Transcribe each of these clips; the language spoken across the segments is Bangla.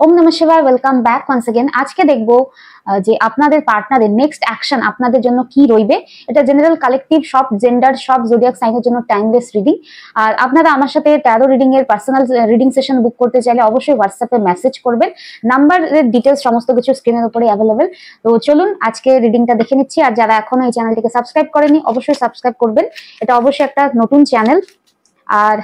ওম নমঃ শিবায়, ওয়েলকাম ব্যাক ওয়ান্স अगेन। আজকে দেখবো যে আপনাদের পার্টনারের নেক্সট অ্যাকশন আপনাদের জন্য কি রইবে। এটা জেনারেল কালেকটিভ সব জেন্ডার সব জোডিয়াক সাইনের জন্য টাইমলেস রিডিং। আর আপনারা আমার সাথে ট্যারো রিডিং এর পার্সোনাল রিডিং সেশন বুক করতে চাইলে অবশ্যই হোয়াটসঅ্যাপে মেসেজ করবেন। নাম্বারের ডিটেলস সমস্ত কিছু স্ক্রিনের উপরে অ্যাভেলেবেল। তো চলুন আজকে রিডিংটা দেখে নিচ্ছি। আর যারা এখনো এই চ্যানেলটিকে সাবস্ক্রাইব করেনি অবশ্যই সাবস্ক্রাইব করবেন। এটা অবশ্যই একটা নতুন চ্যানেল। আর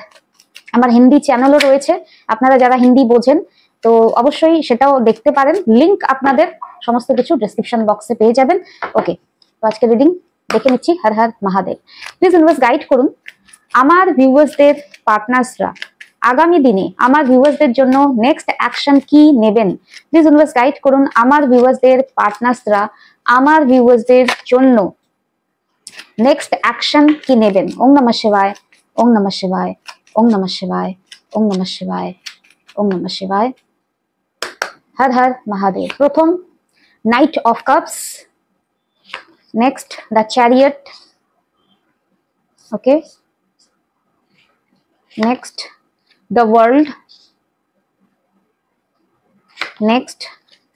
আমার হিন্দি চ্যানেলও রয়েছে, আপনারা যারা হিন্দি বোঝেন তো অবশ্যই সেটাও দেখতে পারেন। লিংক আপনাদের সমস্ত কিছু ডেসক্রিপশন বক্সে পেয়ে যাবেন। ওকে, তো আজকে রিডিং দেখে নিচ্ছি। হর Har Mahadev. Please universe guide করুন আমার ভিউয়ার্সদের পার্টনার্সরা আগামী দিনে আমার ভিউয়ার্সদের জন্য নেক্সট অ্যাকশন কি নেবেন। প্লিজ ইউনিভার্স গাইড করুন আমার ভিউয়ার্সদের পার্টনার্সরা আমার ভিউয়ার্সদের জন্য নেক্সট অ্যাকশন কি নেবেন। ওম নমঃ শিবায়, ওম নমঃ শিবায়, ওম নমঃ শিবায়, ওম নমঃ শিবায়, ওম নমঃ শিবায়। হর হর মহাদেব। প্রথম night of cups, next the chariot, okay, next the world, next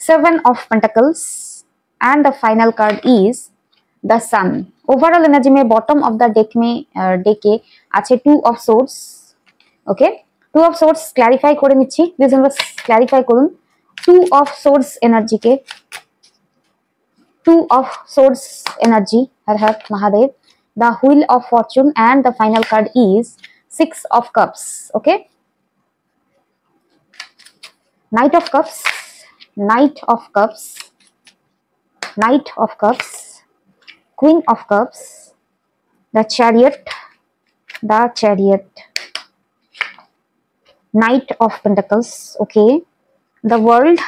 seven of pentacles and the final card is the sun. Overall energy में bottom of the deck में deck के আছে two of swords, okay, two of swords clarify করে নিচ্ছি। প্লিজ ইউনিভার্স ক্লারিফাই করুন two of swords energy के, two of swords energy, her her Mahadev, the wheel of fortune and the final card is six of cups, okay, knight of cups, knight of cups, knight of cups, queen of cups, the chariot, knight of pentacles, okay, the world,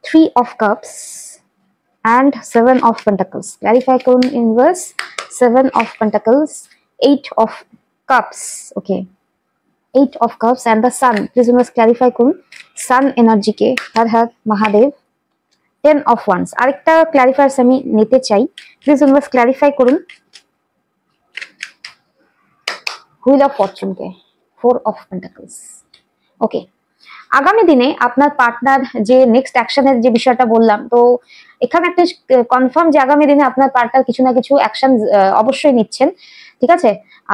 three of cups and seven of pentacles. Clarify করুন inverse, seven of pentacles, eight of cups, okay, eight of cups and the sun. Please inverse clarify করুন sun energy কে। Har Har Mahadev. Ten of wands. আরেকটা ক্লারিফায়ার্স আমি নিতে চাই। প্লিজ ইউনিভার্স ক্লারিফাই করুন হুইল অফ ফরচুন কে, ফোর অফ পেন্টাকলস, ওকে। আগামী দিনে আপনার পার্টনার যে নেক্সট অ্যাকশনের যে বিষয়টা বললাম, তো এখানে একটা কনফার্ম যে আগামী দিনে আপনার পার্টনার কিছু না কিছু অ্যাকশন অবশ্যই নিচ্ছেন, ঠিক আছে।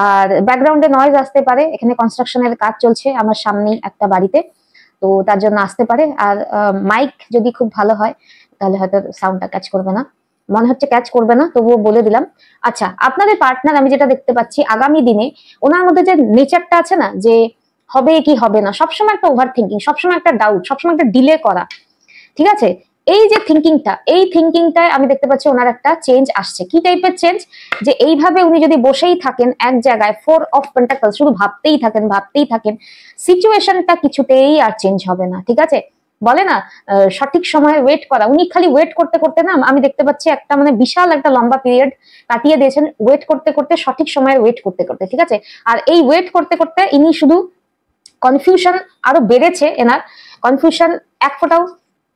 আর ব্যাকগ্রাউন্ডে নয়েজ আসতে পারে, এখানে কনস্ট্রাকশনের কাজ চলছে আমার সামনেই একটা বাড়িতে, তো তার জন্য আসতে পারে। আর মাইক যদি খুব ভালো হয় তাহলে হয়তো সাউন্ডটা ক্যাচ করবে না, মনে হচ্ছে ক্যাচ করবে না, তবুও বলে দিলাম। আচ্ছা, আপনাদের পার্টনার আমি যেটা দেখতে পাচ্ছি আগামী দিনে ওনার মধ্যে যে নেচারটা আছে না, যে হবে কি হবে না, সবসময় একটা ওভার থিঙ্কিং, সবসময় একটা ডাউট, সবসময় একটা ডিলে করা, ঠিক আছে। এই যে থিঙ্কিংটা, এই থিঙ্কিংটায় আমি দেখতে পাচ্ছি ওনার একটা চেঞ্জ আসছে। কি টাইপের চেঞ্জ? যে এইভাবে উনি যদি বসেই থাকেন এক জায়গায়, ফোর অফ পেন্টাকলস, শুধু ভাবতেই থাকেন, সিচুয়েশনটা কিছুতেই আর চেঞ্জ হবে না, ঠিক আছে। বলে না সঠিক সময়ে ওয়েট করা, উনি খালি ওয়েট করতে করতে না, আমি দেখতে পাচ্ছি একটা মানে বিশাল একটা লম্বা পিরিয়ড কাটিয়ে দিয়েছেন ওয়েট করতে করতে, সঠিক সময়ে ওয়েট করতে করতে, ঠিক আছে। আর এই ওয়েট করতে করতে ইনি শুধু কনফিউশন আরো বেড়েছে, এনার কনফিউশন এক ফোঁটাও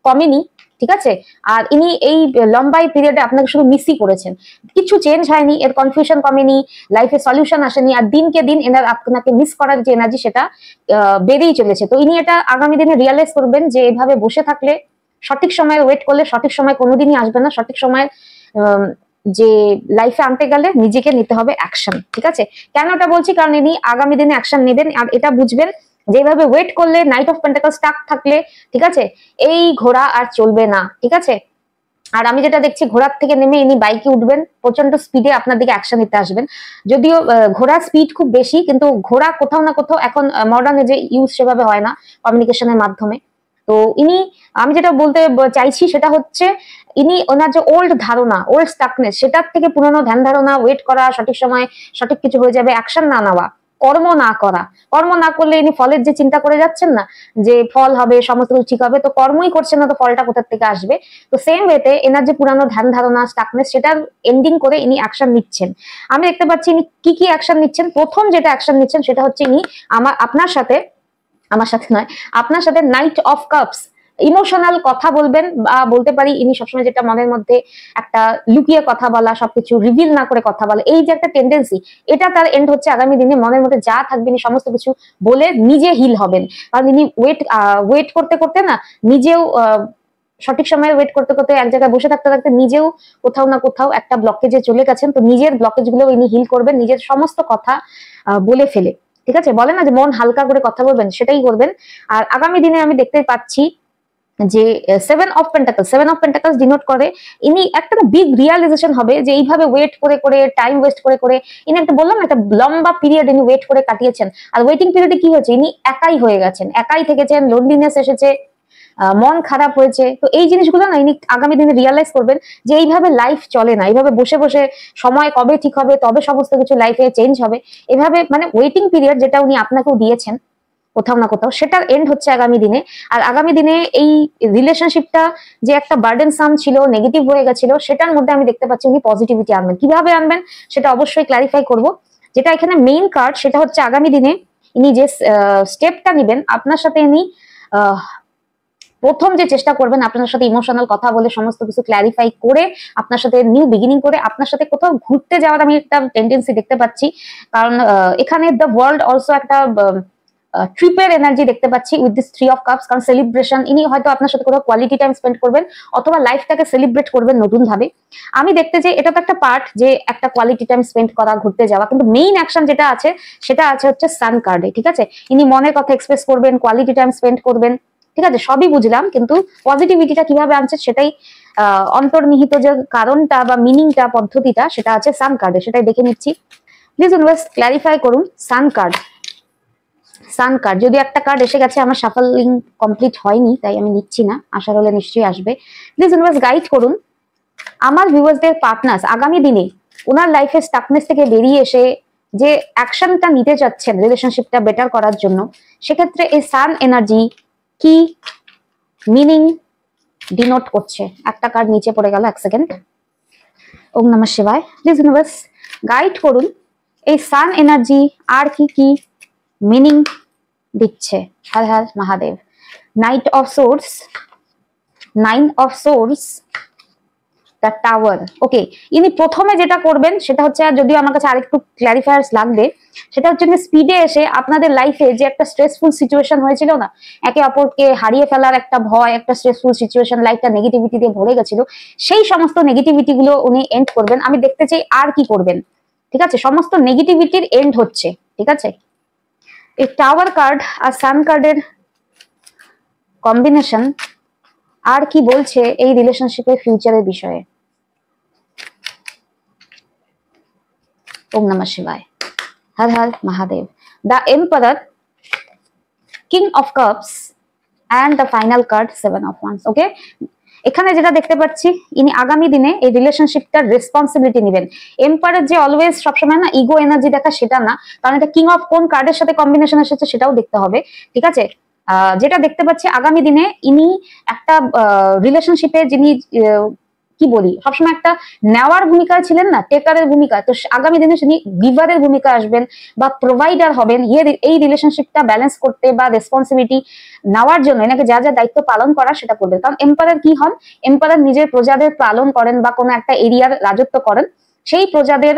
কমেনি, ঠিক আছে। আর ইনি এই লম্বাই পিরিয়ডে আপনাকে শুধু মিসই করেছেন, কিছু চেঞ্জ হয়নি, এর কনফিউশন কমেনি, লাইফে সলিউশন আসেনি, আর দিনকে দিন এনার আপনাকে মিস করার যে এনার্জি সেটা বেড়েই চলেছে। তো ইনি এটা আগামী দিনে রিয়েলাইজ করবেন যে এভাবে বসে থাকলে, সঠিক সময়ে ওয়েট করলে সঠিক সময় কোনোদিনই আসবে না। সঠিক সময় যে লাইফে আনতে গেলে নিজেকে নিতে হবে অ্যাকশন, ঠিক আছে। কেন এটা বলছি? কারণ ইনি আগামী দিনে অ্যাকশন নেবেন। আর এটা বুঝবেন যেভাবে ওয়েট করলে, নাইট অফ পেন্টাকল স্টাক থাকলে, ঠিক আছে, এই ঘোড়া আর চলবে না, ঠিক আছে। আর আমি যেটা দেখছি ঘোড়ার থেকে নেমে ইনি বাইকে উঠবেন, প্রচন্ড স্পিডে আপনার দিকে অ্যাকশন নিতে আসবেন। যদিও ঘোড়ার স্পিড খুব বেশি, কিন্তু ঘোড়া কোথাও না কোথাও এখন মডার্ন এজে ইউজ সেভাবে হয় না কমিউনিকেশনের মাধ্যমে। তো ইনি, আমি যেটা বলতে চাইছি সেটা হচ্ছে ইনি ওনার যে ওল্ড ধারণা, ওল্ড স্টাকনেস, সেটার থেকে পুরনো ধ্যান ধারণা, ওয়েট করা, সঠিক সময় সঠিক কিছু হয়ে যাবে, অ্যাকশন না নেওয়া, কর্ম না করা। কর্ম না করলে ইনি ফলের যে চিন্তা করে যাচ্ছেন না, যে ফল হবে, সমস্ত কিছু ঠিক হবে, তো কর্মই করছেন না, তো ফলটা কোথা থেকে আসবে। তো সেম ওয়েতে এনার যে পুরানো ধ্যান ধারণা, স্টাকনেস, সেটার এন্ডিং করে ইনি অ্যাকশন নিচ্ছেন। আমি দেখতে পাচ্ছি ইনি কি অ্যাকশন নিচ্ছেন। প্রথম যেটা অ্যাকশন নিচ্ছেন সেটা হচ্ছে ইনি আমার সাথে নয়, আপনার সাথে নাইট অফ কাপস, ইমোশনাল কথা বলবেন, বা বলতে পারি ইনি সবসময় যেটা মনের মধ্যে একটা লুকিয়ে কথা বলা, সবকিছু রিভিল না করে কথা বলা, এই যে একটা টেন্ডেন্সি, এটা তার এন্ড হচ্ছে আগামী দিনে মনের মধ্যে যা থাকবে ইনি সমস্ত কিছু বলে নিজে হিল হবেন। কারণ ইনি ওয়েট করতে করতে না, নিজেও সঠিক সময়ে ওয়েট করতে করতে এক জায়গায় বসে থাকতে থাকতে নিজেও কোথাও না কোথাও একটা ব্লকেজে চলে গেছেন। তো নিজের ব্লকেজ গুলো ইনি হিল করবেন, নিজের সমস্ত কথা বলে ফেলে, ঠিক আছে, বলে না যে মন হালকা করে কথা বলবেন, সেটাই করবেন। আর আগামী দিনে আমি দেখতে পাচ্ছি যে 7 অফ পেন্টাকলস ডিনোট করে ইনি একটা বিগ রিয়ালাইজেশন হবে যে এইভাবে ওয়েট করে করে, টাইম ওয়েস্ট করে করে, ইনি একটা বললাম একটা লম্বা পিরিয়ড ইনি ওয়েট করে কাটিয়েছেন। আর ওয়েটিং পিরিয়ডে কি হয়েছে, ইনি একাই হয়ে গেছেন, একাই থেকেছেন, লোনলিনেস এসেছে, মন খারাপ হয়েছে। তো এই জিনিসগুলো না ইনি আগামী দিনে রিয়ালাইজ করবেন যে এইভাবে লাইফ চলে না, এইভাবে বসে বসে সময় কবে ঠিক হবে তবে সমস্ত কিছু লাইফে চেঞ্জ হবে, এভাবে মানে ওয়েটিং পিরিয়ড যেটা উনি আপনাকেও দিয়েছেন কোথাও না কোথাও, সেটার এন্ড হচ্ছে আগামী দিনে। আর আগামী দিনে এই রিলেশনশিপটা যে একটা বার্ডেনসাম ছিল, নেগেটিভ হয়ে গেছিল, সেটার মধ্যে আমি দেখতে পাচ্ছি উনি পজিটিভিটি আনবেন। কিভাবে আনবেন সেটা অবশ্যই ক্লারিফাই করব। যেটা এখানে মেইন কার্ড সেটা হচ্ছে আগামী দিনে ইনি যে স্টেপটা নেবেন, আপনার সাথে ইনি প্রথম যে চেষ্টা করবেন আপনার সাথে ইমোশনাল কথা বলে সমস্ত কিছু ক্ল্যারিফাই করে, আপনার সাথে নিউ বিগিনিং করে, আপনার সাথে কোথাও ঘুরতে যাওয়ার আমি একটা টেন্ডেন্সি দেখতে পাচ্ছি। কারণ এখানে দ্য ওয়ার্ল্ড অলসো একটা ট্রিপের এনার্জি দেখতে পাচ্ছি উইথ দিস 3 অফ কাপস। কারণ সেলিব্রেশন, ইনি হয়তো আপনার সাথে কোথাও কোয়ালিটি টাইম স্পেন্ড করবেন অথবা লাইফটাকে সেলিব্রেট করবেন নতুন ভাবে। আমি দেখতে চাই এটা তো একটা পার্ট যে একটা কোয়ালিটি টাইম স্পেন্ড করা, ঘুরতে যাওয়া, কিন্তু মেইন অ্যাকশন যেটা আছে সেটা আছে হচ্ছে সান কার্ডে, ঠিক আছে। ইনি মনের কথা এক্সপ্রেস করবেন, কোয়ালিটি টাইম স্পেন্ড করবেন, ঠিক আছে, সবই বুঝলাম, কিন্তু পজিটিভিটিটা কিভাবে আনছে সেটাই অন্তর্নিহিত যে কারণটা বা মিনিংটা, পদ্ধতিটা, সেটা আছে সান কার্ডে, সেটাই দেখে নিচ্ছি। প্লিজ ইউনিভার্স ক্ল্যারিফাই করুন সান কার্ড। সান কার্ড যদি একটা কার্ড এসে গেছে, আমার শাফলিং কমপ্লিট হয়নি তাই আমি নিচ্ছি না, আশা হলে নিশ্চয়ই আসবে। প্লিজ ইউনিভার্স গাইড করুন আমার ভিউয়ার্সদের পার্টনার্স আগামী দিনে ওনার লাইফে স্টাকনেস থেকে বেরিয়ে এসে যে অ্যাকশনটা নিতে চাচ্ছেন রিলেশনশিপটা বেটার করার জন্য, সেক্ষেত্রে এই সান এনার্জি কি মিনিং ডিনোট করছে। একটা কার্ড নিচে পড়ে গেল, এক সেকেন্ড। ওম নমঃ শিবায়। প্লিজ ইউনিভার্স গাইড করুন এই সান এনার্জি আর কি কি মিনিং দিচ্ছে। Har Har Mahadev. Knight of swords, 9 of swords, the tower. Okay, ইনি প্রথমে যেটা করবেন সেটা হচ্ছে, আর যদিও আমার কাছে আরেকটু ক্ল্যারিফায়ার্স লাগবে, সেটা হচ্ছে স্পিডে এসে আপনাদের লাইফে যে একটা স্ট্রেসফুল সিচুয়েশন হয়েছিল না, একে অপরকে হারিয়ে ফেলার একটা ভয়, একটা স্ট্রেসফুল সিচুয়েশন, লাইফটা নেগেটিভিটি দিয়ে ভরে গেছিল, সেই সমস্ত নেগেটিভিটি গুলো উনি এন্ড করবেন। আমি দেখতে চাই আর কি করবেন, ঠিক আছে, সমস্ত নেগেটিভিটির এন্ড হচ্ছে, ঠিক আছে। এই টাওয়ার কার্ড আর সান কার্ডের কম্বিনেশন আর কি বলছে এই রিলেশনশিপের ফিউচারের বিষয়ে। ওম নমঃ শিবায়। Har Har Mahadev. The emperor, king of cups and the final card 7 of wands. Okay, এখানে যেটা দেখতে পাচ্ছি ইনি আগামী দিনে এই রিলেশনশিপটার রেসপন্সিবিলিটি নেবেন। এম্পায়ার যে অলওয়েজ সবসময় না ইগো এনার্জি দেখা, সেটা না, কারণ এটা কিং অফ কোন কার্ডের সাথে কম্বিনেশন এসেছে সেটাও দেখতে হবে, ঠিক আছে। যেটা দেখতে পাচ্ছি আগামী দিনে ইনি একটা রিলেশনশিপে যিনি কি বলি সবসময় একটা নেওয়ার ভূমিকায় ছিলেন না, টেকারের ভূমিকা, তো আগামী দিনে তিনি গিভারের ভূমিকা আসবেন বা প্রোভাইডার হবেন। এই রিলেশনশিপটা ব্যালেন্স করতে বা রেসপন্সিবিলিটি নেওয়ার জন্য এনাকে যা যা দায়িত্ব পালন করা সেটা করবেন। কারণ এম্পায়ার কি হন, এম্পায়ার নিজের প্রজাদের পালন করেন বা কোনো একটা এরিয়ার রাজত্ব করেন, সেই প্রজাদের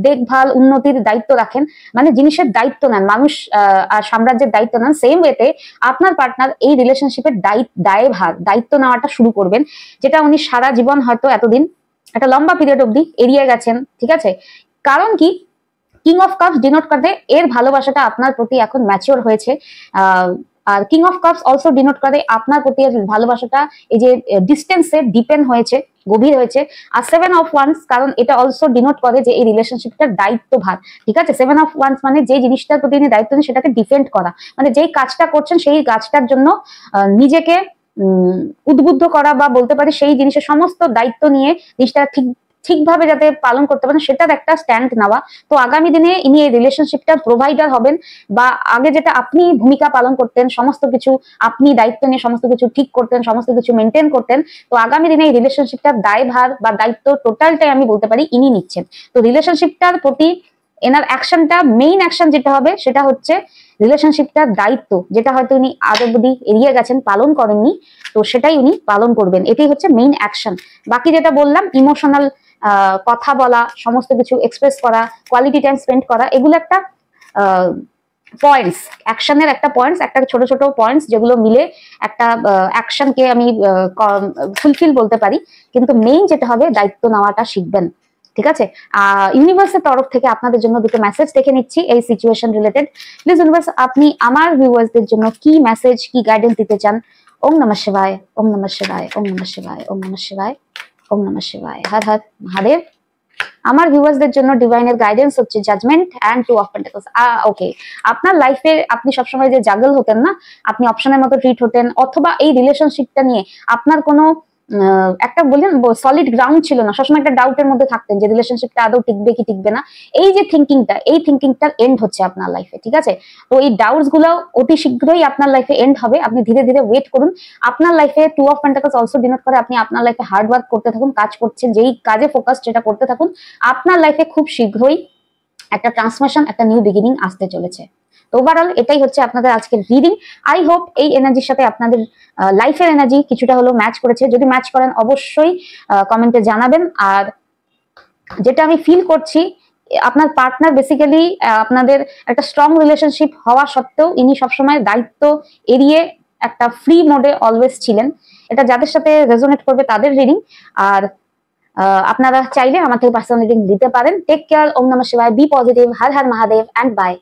দেখভাল উন্নতির দায়িত্ব রাখেন, মানে জিনিসের দায়িত্ব নেন, মানুষ আর সাম্রাজ্যের দায়িত্ব নেন। সেম ওয়েতে আপনার পার্টনার এই রিলেশনশিপের দায়িত্ব নেওয়াটা শুরু করবেন, যেটা উনি সারা জীবন হয়তো এতদিন একটা লম্বা পিরিয়ড অব্দি এড়িয়ে গেছেন, ঠিক আছে। কারণ কি, কিং অফ কাপস ডিনোট করে এর ভালোবাসাটা আপনার প্রতি এখন ম্যাচিওর হয়েছে, আর king of cups also denote করে আপনার প্রতি ভালোবাসাটা এই যে ডিস্টেন্সে ডিপেন্ড হয়েছে, গভীর হয়েছে। আর 7 অফ ওয়ান্স, কারণ এটা অলসো ডিনোট করে যে এই রিলেশনশিপটার দায়িত্বভার, ঠিক আছে। 7 অফ ওয়ান্স মানে যে জিনিসটার প্রতি তিনি দায়িত্ব নেন সেটাকে ডিফেন্ড করা, মানে যেই কাজটা করছেন সেই কাজটার জন্য নিজেকে উদ্বুদ্ধ করা, বা বলতে পারি সেই জিনিসের সমস্ত দায়িত্ব নিয়ে জিনিসটা ঠিকভাবে যাতে পালন করতে পারেন সেটার একটা স্ট্যান্ড নেওয়া। তো আগামী দিনে ইনি এই রিলেশনশিপটার প্রোভাইডার হবেন, বা আগে যেটা আপনি ভূমিকা পালন করতেন, সমস্ত কিছু আপনি দায়িত্ব নিয়ে সমস্ত কিছু ঠিক করতেন, সমস্ত কিছু মেনটেন করতেন, তো আগামী দিনে এই রিলেশনশিপটার দায়ভার বা দায়িত্ব টোটালটাই আমি বলতে পারি ইনি নিচ্ছেন। তো রিলেশনশিপটার প্রতি এনার অ্যাকশনটা, মেইন অ্যাকশন যেটা হবে সেটা হচ্ছে রিলেশনশিপটার দায়িত্ব, যেটা হয়তো উনি আজ অব্দি এড়িয়ে গেছেন, পালন করেননি, তো সেটাই উনি পালন করবেন। এটাই হচ্ছে মেইন অ্যাকশন। বাকি যেটা বললাম ইমোশনাল কথা বলা, সমস্ত কিছু এক্সপ্রেস করা, কোয়ালিটি টাইম স্পেন্ড করা, এগুলো একটা পয়েন্টস, অ্যাকশনের একটা পয়েন্টস, একটা ছোট ছোট পয়েন্টস যেগুলো মিলে একটা অ্যাকশনকে আমি ফুলফিল বলতে পারি। কিন্তু মেইন যেটা হবে দায়িত্ব নেওয়াটা শিখবেন, ঠিক আছে? ইউনিভার্সের তরফ থেকে আপনাদের জন্য দুটো মেসেজ দেখে নিচ্ছি এই সিচুয়েশন রিলেটেড। প্লিজ ইউনিভার্স, আপনি আমার ভিউয়ার্সদের জন্য কি মেসেজ, কি গাইডেন্স দিতে চান? ওম নমঃ শিবায়, ওম নমঃ শিবায়, ওম নমঃ শিবায়, ওম নমঃ শিবায়, ওম নমঃ শিবায়, হর হর মহাদেব। আমার ভিউয়ার্সদের জন্য ডিভাইনের গাইডেন্স হচ্ছে judgement and two of pentacles. Okay, আপনার লাইফে আপনি সবসময় যে জাগল হতেন না, আপনি অপশনের মতো ট্রিট হতেন, অথবা এই রিলেশনশিপটা নিয়ে আপনার কোনো একটা বললেন সলিড গ্রাউন্ড ছিল না, সবসময় একটা ডাউটের মধ্যে থাকতেন যে রিলেশনশিপটা আদৌ টিকবে কি টিকবে না। এই যে থিঙ্কিংটা, এই থিঙ্কিংটার এন্ড হচ্ছে আপনার লাইফে, ঠিক আছে? তো এই ডাউটস গুলো অতি শীঘ্রই আপনার লাইফে এন্ড হবে। আপনি ধীরে ধীরে ওয়েট করুন। আপনার লাইফে two of pentacles also denote করে আপনি আপনার লাইফে হার্ড ওয়ার্ক করতে থাকুন, কাজ করছেন, যেই কাজে ফোকাস সেটা করতে থাকুন। আপনার লাইফে খুব শীঘ্রই একটা ট্রান্সফরমেশন, একটা নিউ বিগিনিং আসতে চলেছে। তো ওভারঅল এটাই হচ্ছে আপনাদের আজকের রিডিং। আই হোপ এই এনার্জির সাথে আপনাদের লাইফের এনার্জি কিছুটা হলেও ম্যাচ করেছে। যদি ম্যাচ করেন অবশ্যই কমেন্টে জানাবেন। আর যেটা আমি ফিল করছি, আপনার পার্টনার বেসিক্যালি আপনাদের একটা স্ট্রং রিলেশনশিপ হওয়া সত্ত্বেও ইনি সবসময় দায়িত্ব এড়িয়ে একটা ফ্রি মোডে অলওয়েজ ছিলেন। এটা যাদের সাথে রেজোনেট করবে তাদের রিডিং। আর আপনারা চাইলে আমার থেকে পার্সোনাল রিডিং দিতে পারেন। টেক কেয়ার, ওম নমঃ শিবায়, be positive, Har Har Mahadev, and by.